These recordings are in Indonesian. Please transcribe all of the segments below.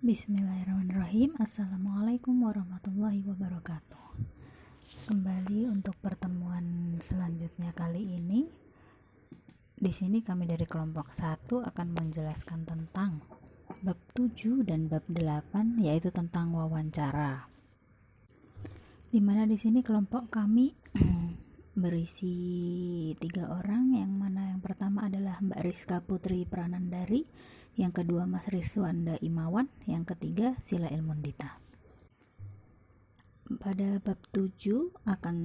Bismillahirrahmanirrahim. Assalamualaikum warahmatullahi wabarakatuh. Kembali untuk pertemuan selanjutnya kali ini. Di sini kami dari kelompok 1 akan menjelaskan tentang bab 7 dan bab 8, yaitu tentang wawancara. Di mana di sini kelompok kami berisi 3 orang, yang mana yang pertama adalah Mbak Rizka Putri Pranandari, yang kedua Mas Rizwanda Imawan, yang ketiga Sila Ilmundita. Pada bab 7 akan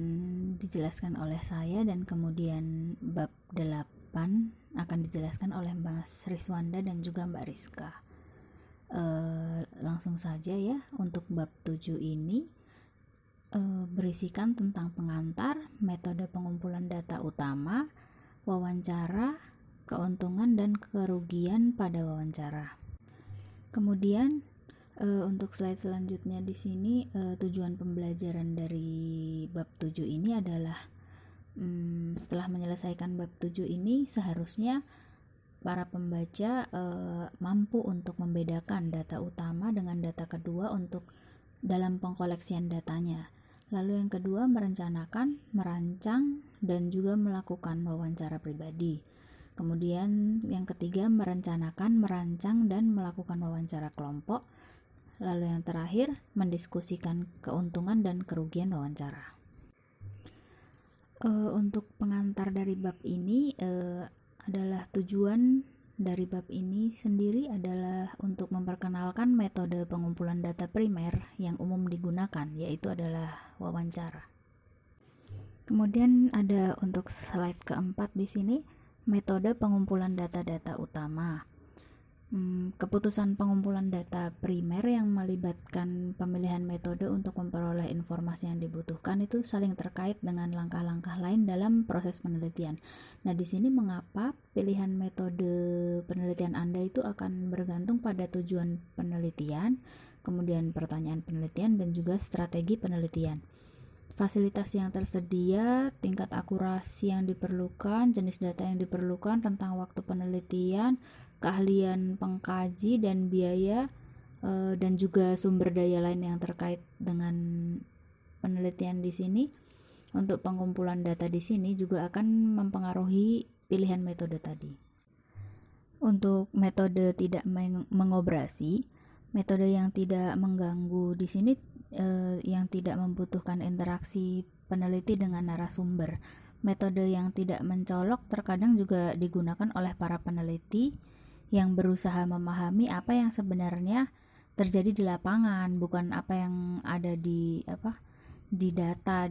dijelaskan oleh saya, dan kemudian bab 8 akan dijelaskan oleh Mas Rizwanda dan juga Mbak Rizka. Langsung saja ya, untuk bab 7 ini berisikan tentang pengantar, metode pengumpulan data utama, wawancara, keuntungan dan kerugian pada wawancara. Kemudian untuk slide selanjutnya di sini, tujuan pembelajaran dari bab 7 ini adalah setelah menyelesaikan bab 7 ini seharusnya para pembaca mampu untuk membedakan data utama dengan data kedua untuk dalam pengkoleksian datanya. Lalu yang kedua, merencanakan, merancang, dan juga melakukan wawancara pribadi. Kemudian yang ketiga, merencanakan, merancang, dan melakukan wawancara kelompok. Lalu yang terakhir, mendiskusikan keuntungan dan kerugian wawancara. Untuk pengantar dari bab ini adalah tujuan dari bab ini sendiri adalah untuk memperkenalkan metode pengumpulan data primer yang umum digunakan, yaitu adalah wawancara. Kemudian ada untuk slide keempat di sini, metode pengumpulan data-data utama. Keputusan pengumpulan data primer yang melibatkan pemilihan metode untuk memperoleh informasi yang dibutuhkan itu saling terkait dengan langkah-langkah lain dalam proses penelitian. Nah, di sini mengapa pilihan metode penelitian Anda itu akan bergantung pada tujuan penelitian, kemudian pertanyaan penelitian, dan juga strategi penelitian. Fasilitas yang tersedia, tingkat akurasi yang diperlukan, jenis data yang diperlukan, tentang waktu penelitian, keahlian pengkaji, dan biaya, dan juga sumber daya lain yang terkait dengan penelitian di sini. Untuk pengumpulan data di sini juga akan mempengaruhi pilihan metode tadi. Untuk metode tidak mengoperasi, metode yang tidak mengganggu di sini yang tidak membutuhkan interaksi peneliti dengan narasumber. Metode yang tidak mencolok terkadang juga digunakan oleh para peneliti yang berusaha memahami apa yang sebenarnya terjadi di lapangan, bukan apa yang ada di data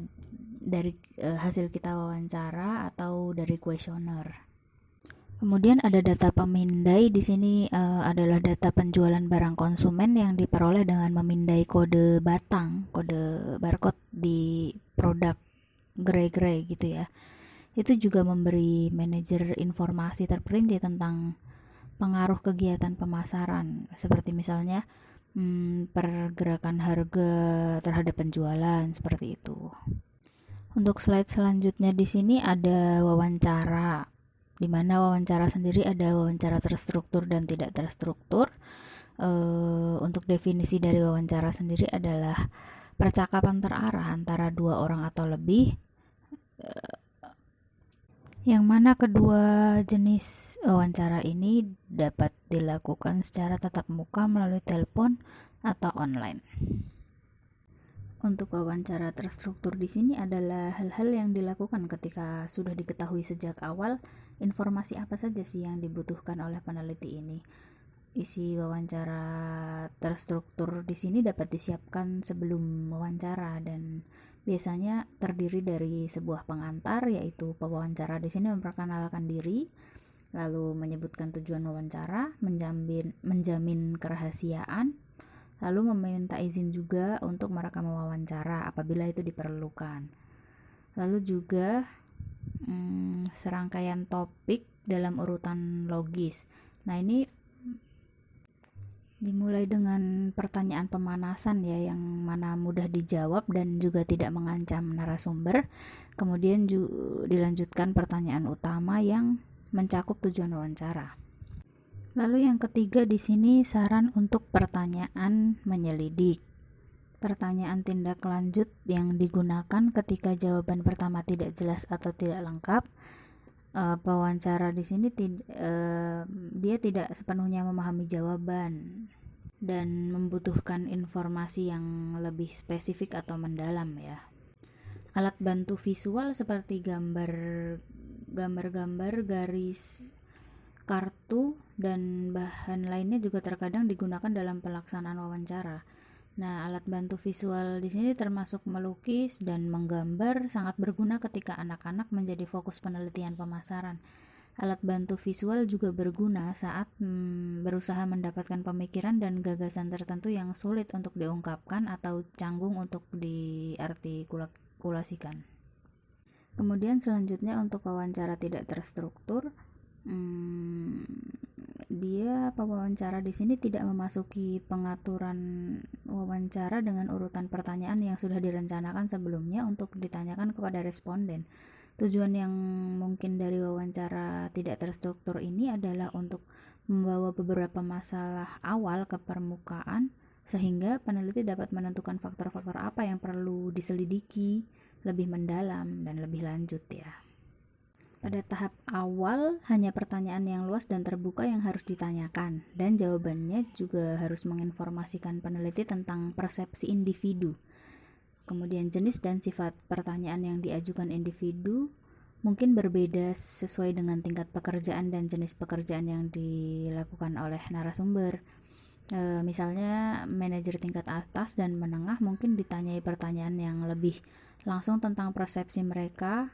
dari hasil kita wawancara atau dari kuesioner. Kemudian ada data pemindai. Di sini adalah data penjualan barang konsumen yang diperoleh dengan memindai kode batang, kode barcode di produk gerai-gerai gitu ya. Itu juga memberi manajer informasi terperinci tentang pengaruh kegiatan pemasaran, seperti misalnya pergerakan harga terhadap penjualan, seperti itu. Untuk slide selanjutnya di sini ada wawancara, di mana wawancara sendiri ada wawancara terstruktur dan tidak terstruktur. Untuk definisi dari wawancara sendiri adalah percakapan terarah antara 2 orang atau lebih, yang mana kedua jenis wawancara ini dapat dilakukan secara tatap muka, melalui telepon, atau online. Untuk wawancara terstruktur di sini adalah hal-hal yang dilakukan ketika sudah diketahui sejak awal informasi apa saja sih yang dibutuhkan oleh peneliti ini. Isi wawancara terstruktur di sini dapat disiapkan sebelum wawancara dan biasanya terdiri dari sebuah pengantar, yaitu pewawancara di sini memperkenalkan diri, lalu menyebutkan tujuan wawancara, menjamin kerahasiaan, lalu meminta izin juga untuk merekam wawancara apabila itu diperlukan. Lalu juga serangkaian topik dalam urutan logis. Nah, ini dimulai dengan pertanyaan pemanasan ya, yang mana mudah dijawab dan juga tidak mengancam narasumber. Kemudian dilanjutkan pertanyaan utama yang mencakup tujuan wawancara. Lalu yang ketiga di sini saran untuk pertanyaan menyelidik. Pertanyaan tindak lanjut yang digunakan ketika jawaban pertama tidak jelas atau tidak lengkap. Pewawancara di sini dia tidak sepenuhnya memahami jawaban dan membutuhkan informasi yang lebih spesifik atau mendalam ya. Alat bantu visual seperti gambar-gambar, garis, kartu, dan bahan lainnya juga terkadang digunakan dalam pelaksanaan wawancara. Nah, alat bantu visual di sini termasuk melukis dan menggambar sangat berguna ketika anak-anak menjadi fokus penelitian pemasaran. Alat bantu visual juga berguna saat berusaha mendapatkan pemikiran dan gagasan tertentu yang sulit untuk diungkapkan atau canggung untuk diartikulasikan. Kemudian selanjutnya untuk wawancara tidak terstruktur, pewawancara di sini tidak memasuki pengaturan wawancara dengan urutan pertanyaan yang sudah direncanakan sebelumnya untuk ditanyakan kepada responden. Tujuan yang mungkin dari wawancara tidak terstruktur ini adalah untuk membawa beberapa masalah awal ke permukaan sehingga peneliti dapat menentukan faktor-faktor apa yang perlu diselidiki lebih mendalam dan lebih lanjut ya. Pada tahap awal, hanya pertanyaan yang luas dan terbuka yang harus ditanyakan, dan jawabannya juga harus menginformasikan peneliti tentang persepsi individu. Kemudian jenis dan sifat pertanyaan yang diajukan individu mungkin berbeda sesuai dengan tingkat pekerjaan dan jenis pekerjaan yang dilakukan oleh narasumber. Misalnya, manajer tingkat atas dan menengah mungkin ditanyai pertanyaan yang lebih langsung tentang persepsi mereka,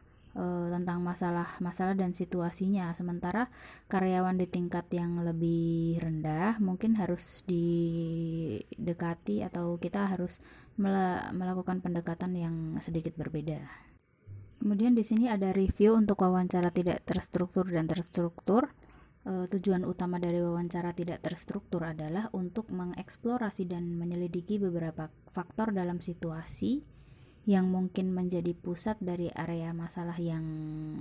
tentang masalah dan situasinya, sementara karyawan di tingkat yang lebih rendah mungkin harus didekati atau kita harus melakukan pendekatan yang sedikit berbeda. Kemudian di sini ada review untuk wawancara tidak terstruktur dan terstruktur. Tujuan utama dari wawancara tidak terstruktur adalah untuk mengeksplorasi dan menyelidiki beberapa faktor dalam situasi yang mungkin menjadi pusat dari area masalah yang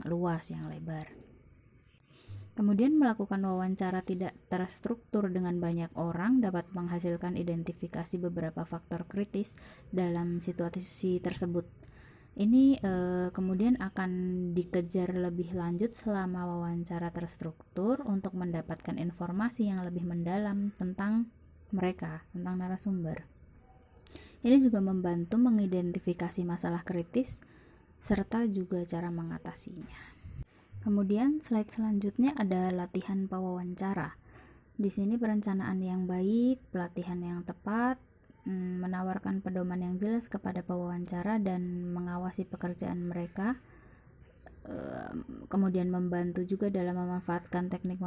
luas, yang lebar. Kemudian melakukan wawancara tidak terstruktur dengan banyak orang dapat menghasilkan identifikasi beberapa faktor kritis dalam situasi tersebut. Ini kemudian akan dikejar lebih lanjut selama wawancara terstruktur untuk mendapatkan informasi yang lebih mendalam tentang mereka, tentang narasumber. Ini juga membantu mengidentifikasi masalah kritis serta juga cara mengatasinya. Kemudian slide selanjutnya ada latihan pewawancara. Di sini perencanaan yang baik, pelatihan yang tepat, menawarkan pedoman yang jelas kepada pewawancara dan mengawasi pekerjaan mereka. Kemudian membantu juga dalam memanfaatkan teknik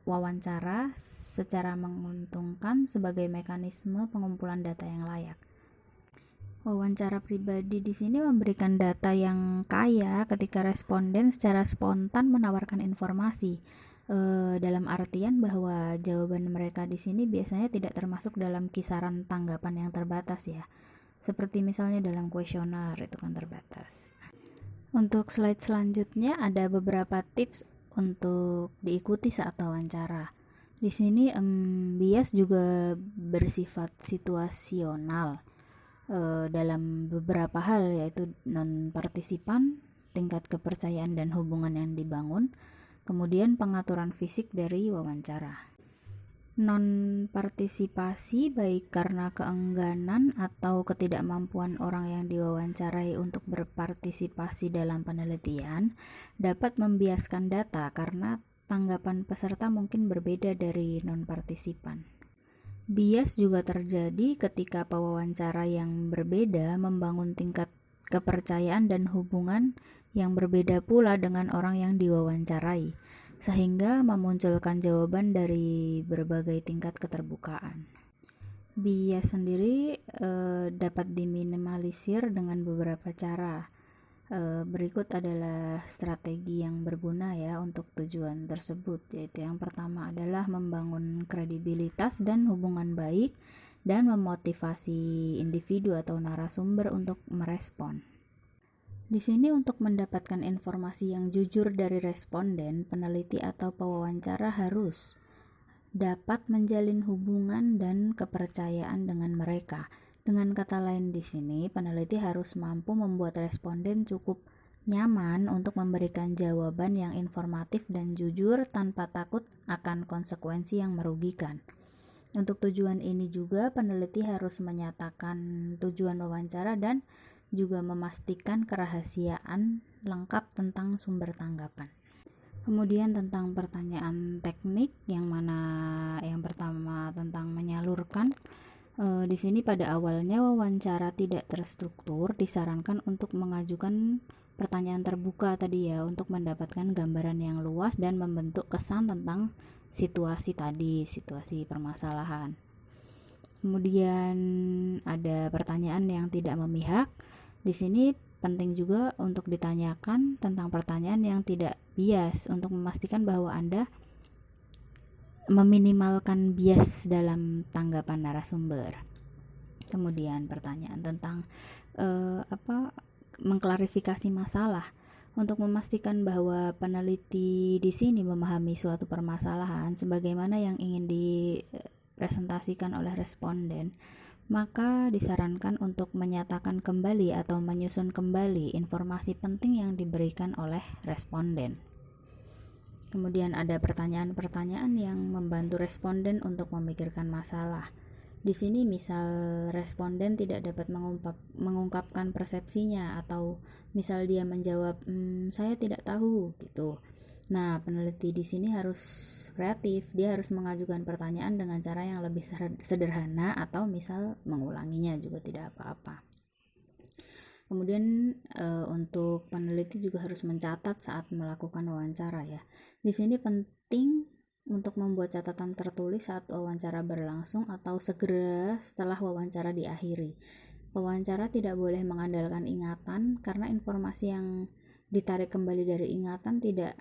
wawancara secara menguntungkan sebagai mekanisme pengumpulan data yang layak. Wawancara pribadi di sini memberikan data yang kaya ketika responden secara spontan menawarkan informasi. Dalam artian bahwa jawaban mereka di sini biasanya tidak termasuk dalam kisaran tanggapan yang terbatas ya. Seperti misalnya dalam kuesioner itu kan terbatas. Untuk slide selanjutnya ada beberapa tips untuk diikuti saat wawancara. Di sini bias juga bersifat situasional dalam beberapa hal, yaitu non-partisipan, tingkat kepercayaan dan hubungan yang dibangun, kemudian pengaturan fisik dari wawancara. Non-partisipasi baik karena keengganan atau ketidakmampuan orang yang diwawancarai untuk berpartisipasi dalam penelitian dapat membiaskan data karena tanggapan peserta mungkin berbeda dari non-partisipan. Bias juga terjadi ketika pewawancara yang berbeda membangun tingkat kepercayaan dan hubungan yang berbeda pula dengan orang yang diwawancarai, sehingga memunculkan jawaban dari berbagai tingkat keterbukaan. Bias sendiri dapat diminimalisir dengan beberapa cara. Berikut adalah strategi yang berguna ya untuk tujuan tersebut, yaitu yang pertama adalah membangun kredibilitas dan hubungan baik dan memotivasi individu atau narasumber untuk merespon. Di sini untuk mendapatkan informasi yang jujur dari responden, peneliti atau pewawancara harus dapat menjalin hubungan dan kepercayaan dengan mereka. Dengan kata lain di sini, peneliti harus mampu membuat responden cukup nyaman untuk memberikan jawaban yang informatif dan jujur tanpa takut akan konsekuensi yang merugikan. Untuk tujuan ini juga, peneliti harus menyatakan tujuan wawancara dan juga memastikan kerahasiaan lengkap tentang sumber tanggapan. Kemudian tentang pertanyaan teknik, yang mana yang pertama tentang menyalurkan. Di sini pada awalnya wawancara tidak terstruktur, disarankan untuk mengajukan pertanyaan terbuka tadi ya, untuk mendapatkan gambaran yang luas dan membentuk kesan tentang situasi permasalahan. Kemudian ada pertanyaan yang tidak memihak. Di sini penting juga untuk ditanyakan tentang pertanyaan yang tidak bias untuk memastikan bahwa Anda meminimalkan bias dalam tanggapan narasumber. Kemudian pertanyaan tentang mengklarifikasi masalah untuk memastikan bahwa peneliti di sini memahami suatu permasalahan sebagaimana yang ingin dipresentasikan oleh responden, maka disarankan untuk menyatakan kembali atau menyusun kembali informasi penting yang diberikan oleh responden. Kemudian ada pertanyaan-pertanyaan yang membantu responden untuk memikirkan masalah. Di sini misal responden tidak dapat mengungkapkan persepsinya, atau misal dia menjawab saya tidak tahu gitu. Nah, peneliti di sini harus kreatif, dia harus mengajukan pertanyaan dengan cara yang lebih sederhana atau misal mengulanginya juga tidak apa-apa. Kemudian untuk peneliti juga harus mencatat saat melakukan wawancara ya. Di sini penting untuk membuat catatan tertulis saat wawancara berlangsung atau segera setelah wawancara diakhiri. Wawancara tidak boleh mengandalkan ingatan, karena informasi yang ditarik kembali dari ingatan tidak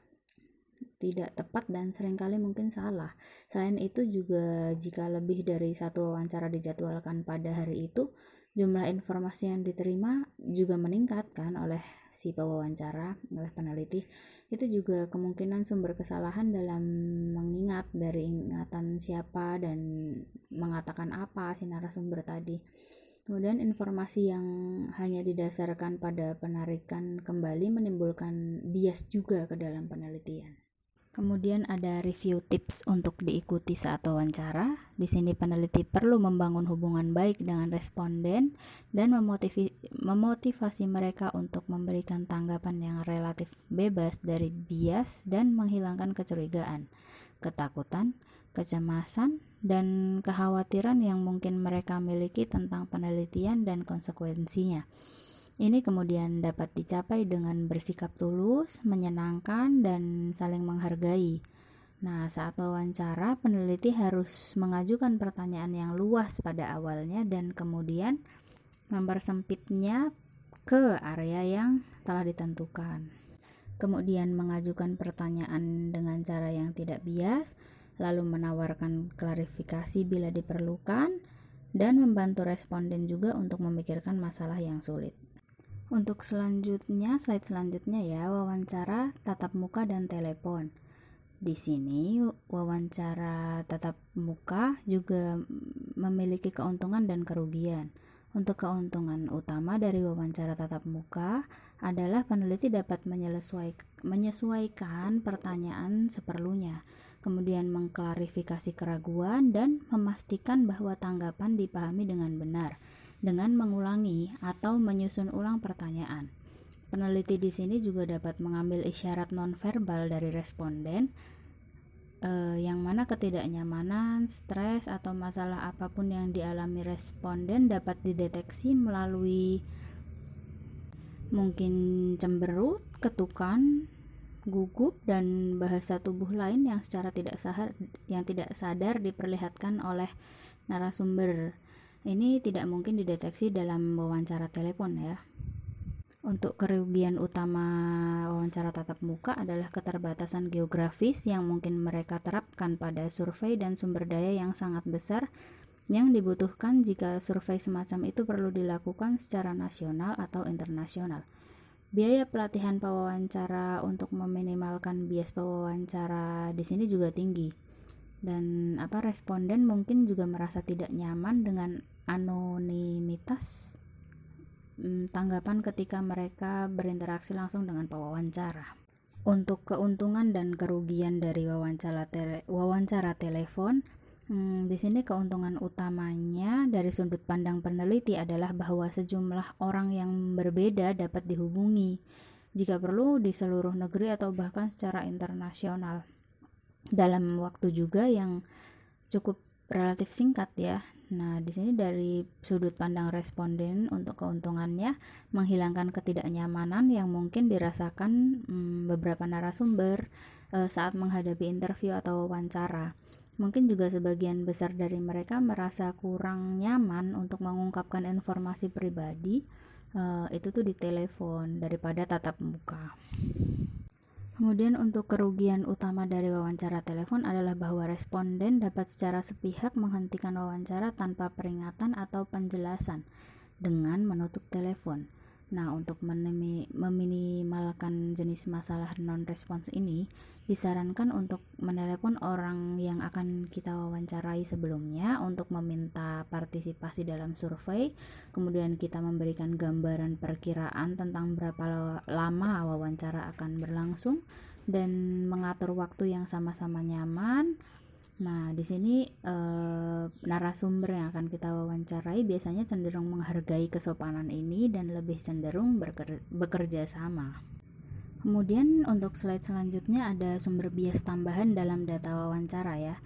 tepat dan seringkali mungkin salah. Selain itu juga, jika lebih dari satu wawancara dijadwalkan pada hari itu, jumlah informasi yang diterima juga meningkat kan oleh si pewawancara, oleh peneliti. Itu juga kemungkinan sumber kesalahan dalam mengingat dari ingatan siapa dan mengatakan apa si narasumber tadi. Kemudian informasi yang hanya didasarkan pada penarikan kembali menimbulkan bias juga ke dalam penelitian. Kemudian ada review tips untuk diikuti saat wawancara. Di sini peneliti perlu membangun hubungan baik dengan responden dan memotivasi mereka untuk memberikan tanggapan yang relatif bebas dari bias dan menghilangkan kecurigaan, ketakutan, kecemasan, dan kekhawatiran yang mungkin mereka miliki tentang penelitian dan konsekuensinya. Ini kemudian dapat dicapai dengan bersikap tulus, menyenangkan, dan saling menghargai. Nah, saat wawancara, peneliti harus mengajukan pertanyaan yang luas pada awalnya dan kemudian mempersempitnya ke area yang telah ditentukan. Kemudian mengajukan pertanyaan dengan cara yang tidak bias, lalu menawarkan klarifikasi bila diperlukan, dan membantu responden juga untuk memikirkan masalah yang sulit. Untuk slide selanjutnya ya, wawancara tatap muka dan telepon. Di sini wawancara tatap muka juga memiliki keuntungan dan kerugian. Untuk keuntungan utama dari wawancara tatap muka adalah peneliti dapat menyesuaikan pertanyaan seperlunya, kemudian mengklarifikasi keraguan dan memastikan bahwa tanggapan dipahami dengan benar dengan mengulangi atau menyusun ulang pertanyaan. Peneliti di sini juga dapat mengambil isyarat nonverbal dari responden, yang mana ketidaknyamanan, stres, atau masalah apapun yang dialami responden dapat dideteksi melalui mungkin cemberut, ketukan, gugup, dan bahasa tubuh lain yang secara tidak sadar diperlihatkan oleh narasumber. Ini tidak mungkin dideteksi dalam wawancara telepon ya. Untuk kerugian utama wawancara tatap muka adalah keterbatasan geografis yang mungkin mereka terapkan pada survei dan sumber daya yang sangat besar yang dibutuhkan jika survei semacam itu perlu dilakukan secara nasional atau internasional. Biaya pelatihan pewawancara untuk meminimalkan bias pewawancara di sini juga tinggi. Dan responden mungkin juga merasa tidak nyaman dengan anonimitas tanggapan ketika mereka berinteraksi langsung dengan pewawancara. Untuk keuntungan dan kerugian dari wawancara telepon, di sini keuntungan utamanya dari sudut pandang peneliti adalah bahwa sejumlah orang yang berbeda dapat dihubungi, jika perlu di seluruh negeri atau bahkan secara internasional, dalam waktu juga yang cukup relatif singkat ya. Nah, di sini dari sudut pandang responden, untuk keuntungannya menghilangkan ketidaknyamanan yang mungkin dirasakan beberapa narasumber saat menghadapi interview atau wawancara. Mungkin juga sebagian besar dari mereka merasa kurang nyaman untuk mengungkapkan informasi pribadi itu tuh di telepon daripada tatap muka. Kemudian untuk kerugian utama dari wawancara telepon adalah bahwa responden dapat secara sepihak menghentikan wawancara tanpa peringatan atau penjelasan dengan menutup telepon. Nah, untuk meminimalkan jenis masalah non-respons ini, disarankan untuk menelepon orang yang akan kita wawancarai sebelumnya untuk meminta partisipasi dalam survei. Kemudian kita memberikan gambaran perkiraan tentang berapa lama wawancara akan berlangsung dan mengatur waktu yang sama-sama nyaman. Nah, di sini narasumber yang akan kita wawancarai biasanya cenderung menghargai kesopanan ini dan lebih cenderung bekerja sama. Kemudian untuk slide selanjutnya ada sumber bias tambahan dalam data wawancara ya.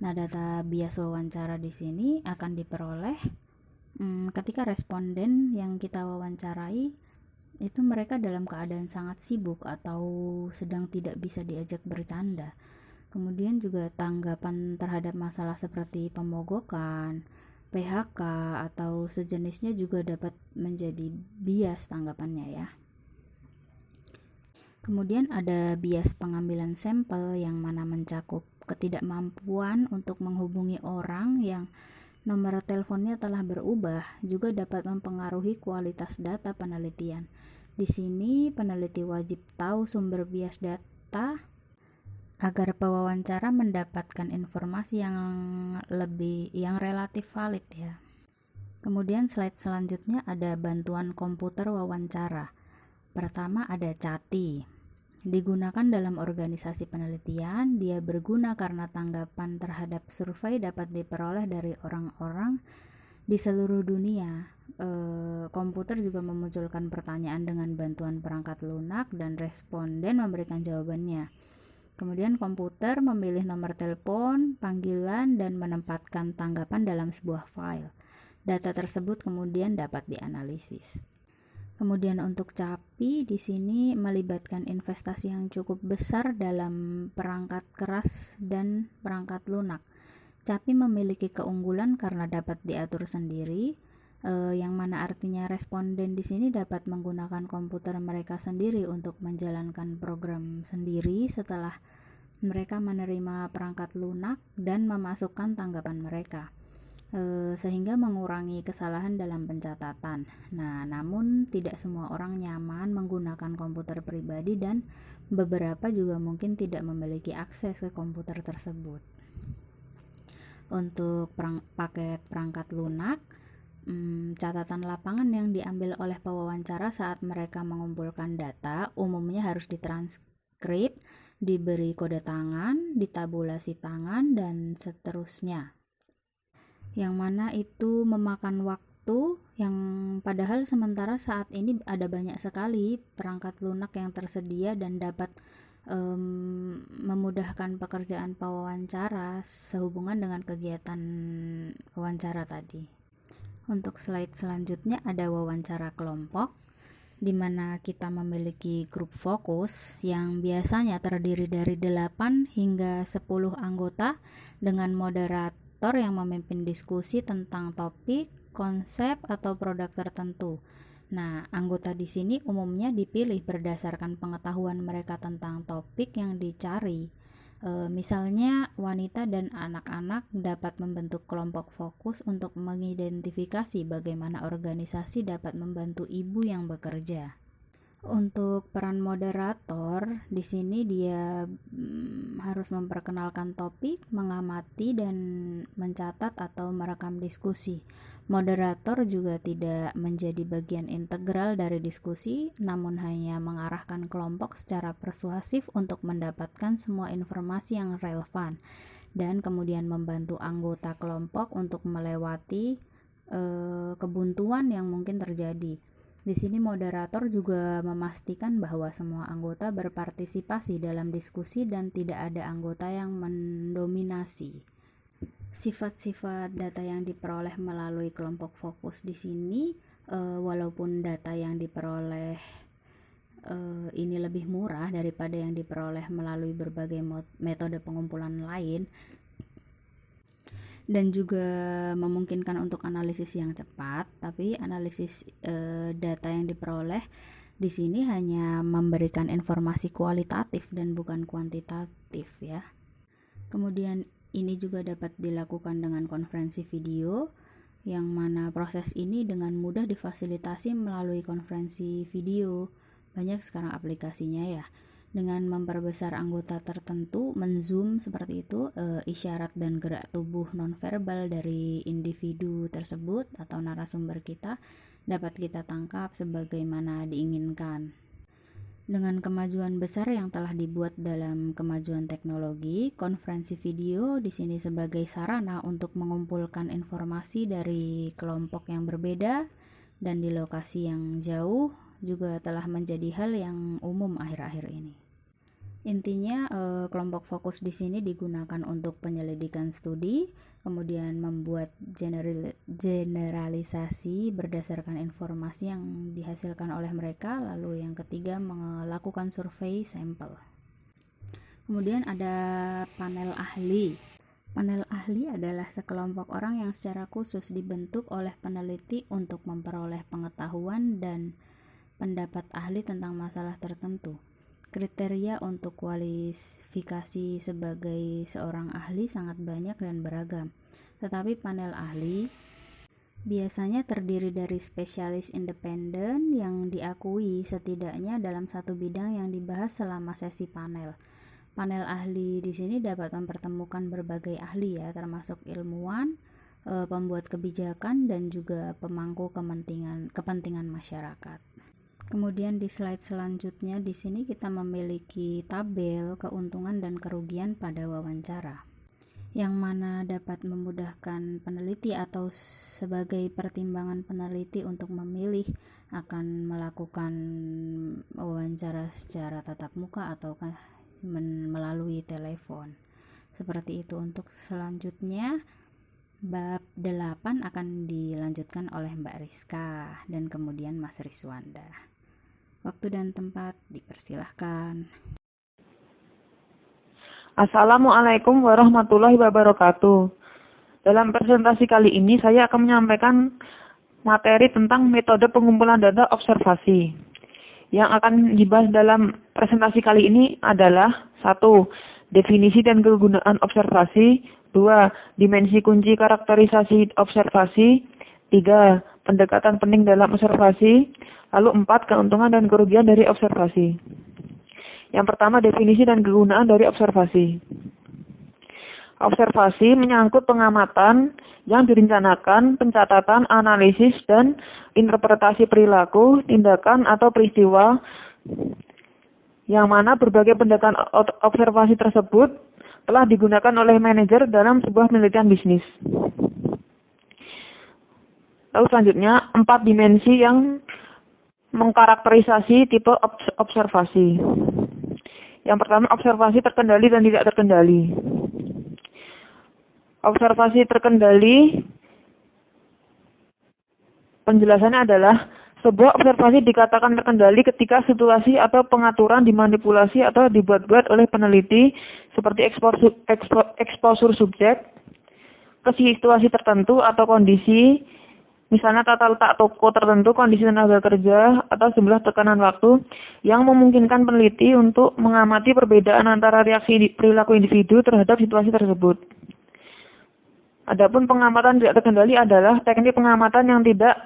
Nah, data bias wawancara di sini akan diperoleh ketika responden yang kita wawancarai itu mereka dalam keadaan sangat sibuk atau sedang tidak bisa diajak bercanda. Kemudian juga tanggapan terhadap masalah seperti pemogokan, PHK, atau sejenisnya juga dapat menjadi bias tanggapannya ya. Kemudian ada bias pengambilan sampel yang mana mencakup ketidakmampuan untuk menghubungi orang yang nomor teleponnya telah berubah, juga dapat mempengaruhi kualitas data penelitian. Di sini peneliti wajib tahu sumber bias data agar pewawancara mendapatkan informasi yang relatif valid ya. Kemudian slide selanjutnya ada bantuan komputer wawancara. Pertama ada CATI. Digunakan dalam organisasi penelitian, dia berguna karena tanggapan terhadap survei dapat diperoleh dari orang-orang di seluruh dunia. Komputer juga memunculkan pertanyaan dengan bantuan perangkat lunak dan responden memberikan jawabannya. Kemudian komputer memilih nomor telepon, panggilan, dan menempatkan tanggapan dalam sebuah file. Data tersebut kemudian dapat dianalisis. Kemudian untuk CAPI di sini melibatkan investasi yang cukup besar dalam perangkat keras dan perangkat lunak. CAPI memiliki keunggulan karena dapat diatur sendiri, yang mana artinya responden di sini dapat menggunakan komputer mereka sendiri untuk menjalankan program sendiri setelah mereka menerima perangkat lunak dan memasukkan tanggapan mereka, sehingga mengurangi kesalahan dalam pencatatan. Nah, namun tidak semua orang nyaman menggunakan komputer pribadi dan beberapa juga mungkin tidak memiliki akses ke komputer tersebut. Untuk paket perangkat lunak, catatan lapangan yang diambil oleh pewawancara saat mereka mengumpulkan data umumnya harus ditranskrip, diberi kode tangan, ditabulasi tangan, dan seterusnya. Yang mana itu memakan waktu yang padahal sementara saat ini ada banyak sekali perangkat lunak yang tersedia dan dapat memudahkan pekerjaan pewawancara sehubungan dengan kegiatan wawancara tadi. Untuk slide selanjutnya ada wawancara kelompok, di mana kita memiliki grup fokus yang biasanya terdiri dari 8 hingga 10 anggota dengan moderator yang memimpin diskusi tentang topik, konsep, atau produk tertentu. Nah, anggota di sini umumnya dipilih berdasarkan pengetahuan mereka tentang topik yang dicari. Misalnya, wanita dan anak-anak dapat membentuk kelompok fokus untuk mengidentifikasi bagaimana organisasi dapat membantu ibu yang bekerja. Untuk peran moderator, di sini dia harus memperkenalkan topik, mengamati, dan mencatat atau merekam diskusi. Moderator juga tidak menjadi bagian integral dari diskusi, namun hanya mengarahkan kelompok secara persuasif untuk mendapatkan semua informasi yang relevan, dan kemudian membantu anggota kelompok untuk melewati kebuntuan yang mungkin terjadi. Di sini moderator juga memastikan bahwa semua anggota berpartisipasi dalam diskusi dan tidak ada anggota yang mendominasi. Sifat-sifat data yang diperoleh melalui kelompok fokus di sini, walaupun data yang diperoleh ini lebih murah daripada yang diperoleh melalui berbagai metode pengumpulan lain, dan juga memungkinkan untuk analisis yang cepat, tapi analisis data yang diperoleh di sini hanya memberikan informasi kualitatif dan bukan kuantitatif ya. Kemudian ini juga dapat dilakukan dengan konferensi video, yang mana proses ini dengan mudah difasilitasi melalui konferensi video. Banyak sekarang aplikasinya ya. Dengan memperbesar anggota tertentu, menzoom seperti itu, isyarat dan gerak tubuh nonverbal dari individu tersebut atau narasumber kita dapat kita tangkap sebagaimana diinginkan. Dengan kemajuan besar yang telah dibuat dalam kemajuan teknologi, konferensi video di sini sebagai sarana untuk mengumpulkan informasi dari kelompok yang berbeda dan di lokasi yang jauh juga telah menjadi hal yang umum akhir-akhir ini. Intinya, kelompok fokus di sini digunakan untuk penyelidikan studi, kemudian membuat generalisasi berdasarkan informasi yang dihasilkan oleh mereka, lalu yang ketiga melakukan survei sampel. Kemudian ada panel ahli. Panel ahli adalah sekelompok orang yang secara khusus dibentuk oleh peneliti untuk memperoleh pengetahuan dan pendapat ahli tentang masalah tertentu. Kriteria untuk kualifikasi sebagai seorang ahli sangat banyak dan beragam, tetapi panel ahli biasanya terdiri dari spesialis independen yang diakui setidaknya dalam satu bidang yang dibahas selama sesi panel. Panel ahli di sini dapat mempertemukan berbagai ahli ya, termasuk ilmuwan, pembuat kebijakan, dan juga pemangku kepentingan masyarakat. Kemudian di slide selanjutnya di sini kita memiliki tabel keuntungan dan kerugian pada wawancara, yang mana dapat memudahkan peneliti atau sebagai pertimbangan peneliti untuk memilih akan melakukan wawancara secara tatap muka ataukah melalui telepon. Seperti itu. Untuk selanjutnya bab 8 akan dilanjutkan oleh Mbak Rizka dan kemudian Mas Rizwanda. Waktu dan tempat dipersilahkan. Assalamualaikum warahmatullahi wabarakatuh. Dalam presentasi kali ini saya akan menyampaikan materi tentang metode pengumpulan data observasi. Yang akan dibahas dalam presentasi kali ini adalah 1. Definisi dan kegunaan observasi. 2. Dimensi kunci karakterisasi observasi. 3. Pendekatan penting dalam observasi. Lalu 4. Keuntungan dan kerugian dari observasi. Yang pertama, definisi dan kegunaan dari observasi. Observasi menyangkut pengamatan yang direncanakan, pencatatan, analisis, dan interpretasi perilaku, tindakan, atau peristiwa, yang mana berbagai pendekatan observasi tersebut telah digunakan oleh manajer dalam sebuah penelitian bisnis. Lalu selanjutnya, 4 dimensi yang mengkarakterisasi tipe observasi. Yang pertama, observasi terkendali dan tidak terkendali. Observasi terkendali, penjelasannya adalah sebuah observasi dikatakan terkendali ketika situasi atau pengaturan dimanipulasi atau dibuat-buat oleh peneliti seperti exposure subjek ke situasi tertentu atau kondisi, misalnya tata letak toko tertentu, kondisi tenaga kerja, atau jumlah tekanan waktu yang memungkinkan peneliti untuk mengamati perbedaan antara reaksi perilaku individu terhadap situasi tersebut. Adapun pengamatan tidak terkendali adalah teknik pengamatan yang tidak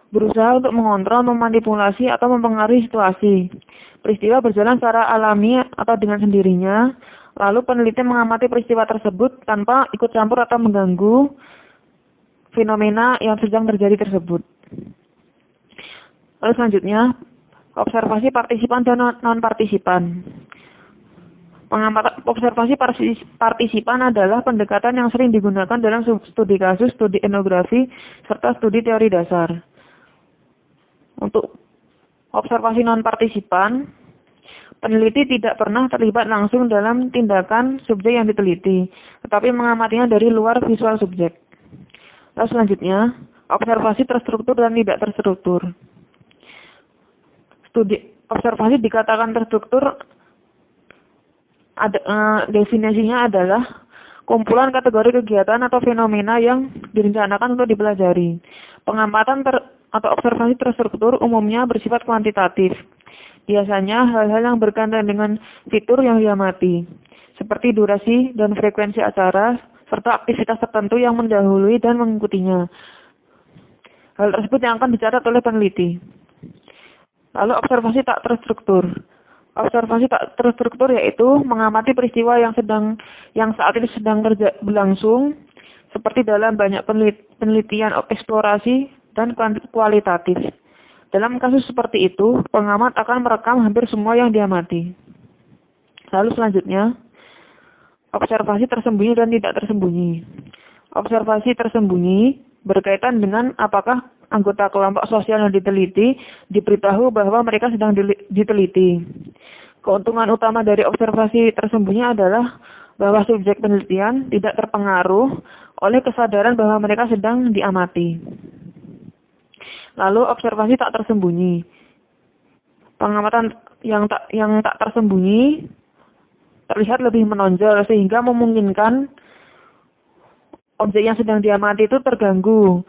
berusaha untuk mengontrol, memanipulasi, atau mempengaruhi situasi. Peristiwa berjalan secara alami atau dengan sendirinya, lalu peneliti mengamati peristiwa tersebut tanpa ikut campur atau mengganggu fenomena yang sedang terjadi tersebut. Lalu selanjutnya, observasi partisipan dan non-partisipan. Pengamatan observasi partisipan adalah pendekatan yang sering digunakan dalam studi kasus, studi etnografi, serta studi teori dasar. Untuk observasi non-partisipan, peneliti tidak pernah terlibat langsung dalam tindakan subjek yang diteliti, tetapi mengamatinya dari luar visual subjek. Lalu selanjutnya, observasi terstruktur dan tidak terstruktur. Studi observasi dikatakan terstruktur. Definisinya adalah kumpulan kategori kegiatan atau fenomena yang direncanakan untuk dipelajari. Pengamatan atau observasi terstruktur umumnya bersifat kuantitatif. Biasanya hal-hal yang berkaitan dengan fitur yang diamati, seperti durasi dan frekuensi acara, serta aktivitas tertentu yang mendahului dan mengikutinya. Hal tersebut yang akan dicatat oleh peneliti. Lalu observasi tak terstruktur. Observasi tak terstruktur yaitu mengamati peristiwa yang saat ini sedang berlangsung, seperti dalam banyak penelitian eksplorasi dan kualitatif. Dalam kasus seperti itu, pengamat akan merekam hampir semua yang diamati. Lalu selanjutnya, observasi tersembunyi dan tidak tersembunyi. Observasi tersembunyi berkaitan dengan apakah anggota kelompok sosial yang diteliti diberitahu bahwa mereka sedang diteliti. Keuntungan utama dari observasi tersembunyi adalah bahwa subjek penelitian tidak terpengaruh oleh kesadaran bahwa mereka sedang diamati. Lalu observasi tak tersembunyi. Pengamatan yang tak tersembunyi terlihat lebih menonjol sehingga memungkinkan objek yang sedang diamati itu terganggu,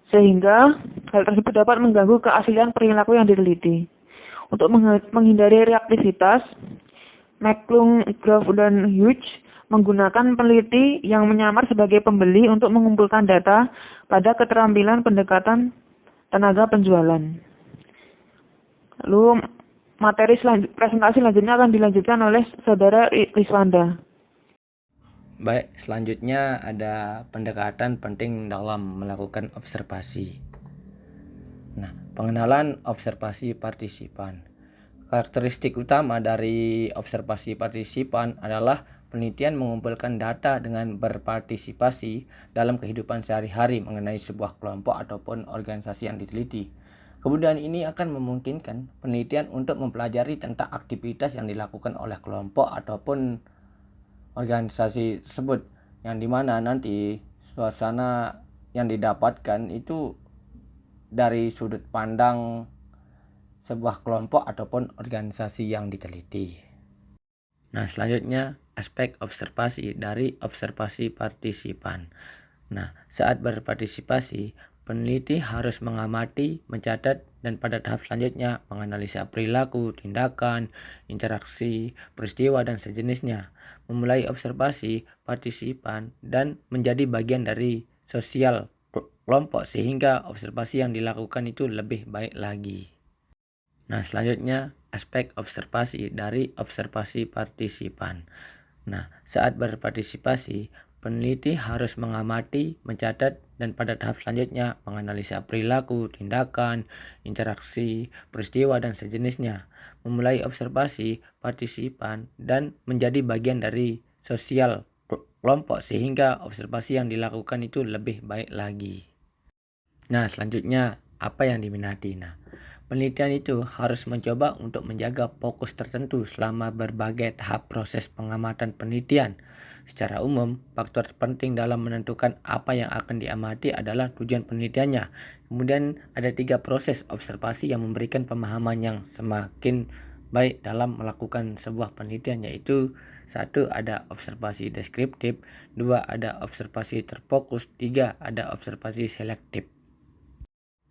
sehingga hal tersebut dapat mengganggu keaslian perilaku yang diteliti. Untuk menghindari reaktivitas, McClung, Grove, dan Hughes menggunakan peneliti yang menyamar sebagai pembeli untuk mengumpulkan data pada keterampilan pendekatan tenaga penjualan. Lalu presentasi selanjutnya akan dilanjutkan oleh Saudara Riswanda. Baik, selanjutnya ada pendekatan penting dalam melakukan observasi. Nah, pengenalan observasi partisipan. Karakteristik utama dari observasi partisipan adalah penelitian mengumpulkan data dengan berpartisipasi dalam kehidupan sehari-hari mengenai sebuah kelompok ataupun organisasi yang diteliti. Kemudian ini akan memungkinkan penelitian untuk mempelajari tentang aktivitas yang dilakukan oleh kelompok ataupun organisasi tersebut, yang dimana nanti suasana yang didapatkan itu dari sudut pandang sebuah kelompok ataupun organisasi yang diteliti. Nah, selanjutnya aspek observasi dari observasi partisipan. Nah, saat berpartisipasi, peneliti harus mengamati, mencatat, dan pada tahap selanjutnya menganalisa perilaku, tindakan, interaksi, peristiwa, dan sejenisnya. Memulai observasi partisipan dan menjadi bagian dari sosial kelompok sehingga observasi yang dilakukan itu lebih baik lagi. Nah, selanjutnya aspek observasi dari observasi partisipan. Nah, saat berpartisipasi, peneliti harus mengamati, mencatat, dan pada tahap selanjutnya menganalisa perilaku, tindakan, interaksi, peristiwa, dan sejenisnya. Memulai observasi partisipan dan menjadi bagian dari sosial kelompok sehingga observasi yang dilakukan itu lebih baik lagi. Nah, selanjutnya apa yang diminati? Nah, penelitian itu harus mencoba untuk menjaga fokus tertentu selama berbagai tahap proses pengamatan penelitian. Secara umum, faktor penting dalam menentukan apa yang akan diamati adalah tujuan penelitiannya. Kemudian ada 3 proses observasi yang memberikan pemahaman yang semakin baik dalam melakukan sebuah penelitian, yaitu 1. Ada observasi deskriptif, 2. Ada observasi terfokus, 3. Ada observasi selektif.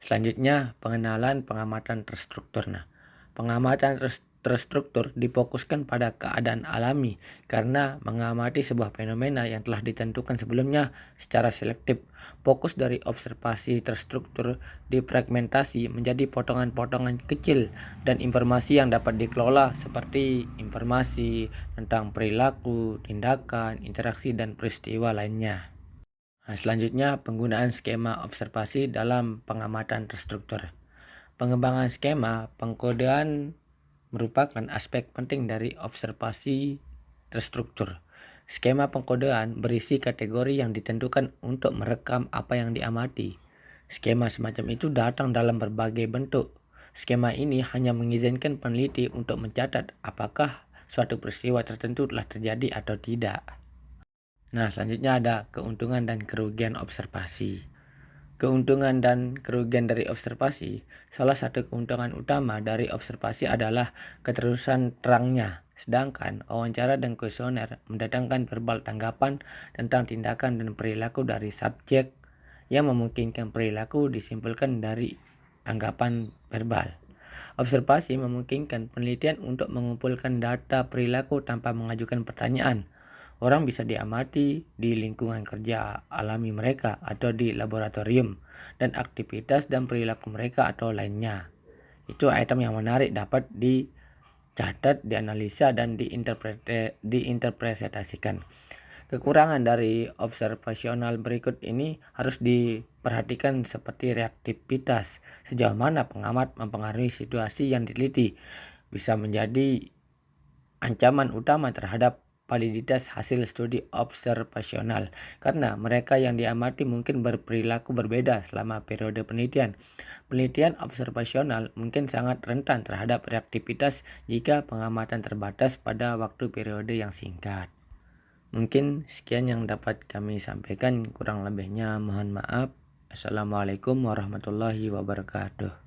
Selanjutnya, pengenalan pengamatan terstruktur. Nah, pengamatan terstruktur difokuskan pada keadaan alami karena mengamati sebuah fenomena yang telah ditentukan sebelumnya secara selektif Fokus dari observasi terstruktur difragmentasi menjadi potongan-potongan kecil dan informasi yang dapat dikelola seperti informasi tentang perilaku, tindakan, interaksi, dan peristiwa lainnya. Nah, selanjutnya penggunaan skema observasi dalam pengamatan terstruktur. Pengembangan skema pengkodean merupakan aspek penting dari observasi terstruktur. Skema pengkodean berisi kategori yang ditentukan untuk merekam apa yang diamati. Skema semacam itu datang dalam berbagai bentuk. Skema ini hanya mengizinkan peneliti untuk mencatat apakah suatu peristiwa tertentu telah terjadi atau tidak. Nah, selanjutnya ada keuntungan dan kerugian observasi. Keuntungan dan kerugian dari observasi. Salah satu keuntungan utama dari observasi adalah keterusan terangnya. Sedangkan wawancara dan kuesioner mendatangkan verbal tanggapan tentang tindakan dan perilaku dari subjek yang memungkinkan perilaku disimpulkan dari tanggapan verbal. Observasi memungkinkan penelitian untuk mengumpulkan data perilaku tanpa mengajukan pertanyaan. Orang bisa diamati di lingkungan kerja alami mereka atau di laboratorium dan aktivitas dan perilaku mereka atau lainnya. Itu item yang menarik dapat dicatat, dianalisa, dan diinterpretasikan. Kekurangan dari observasional berikut ini harus diperhatikan seperti reaktivitas. Sejauh mana pengamat mempengaruhi situasi yang diteliti bisa menjadi ancaman utama terhadap validitas hasil studi observasional karena mereka yang diamati mungkin berperilaku berbeda selama periode penelitian. Penelitian observasional mungkin sangat rentan terhadap reaktivitas jika pengamatan terbatas pada waktu periode yang singkat. Mungkin sekian yang dapat kami sampaikan, kurang lebihnya mohon maaf. Assalamualaikum warahmatullahi wabarakatuh.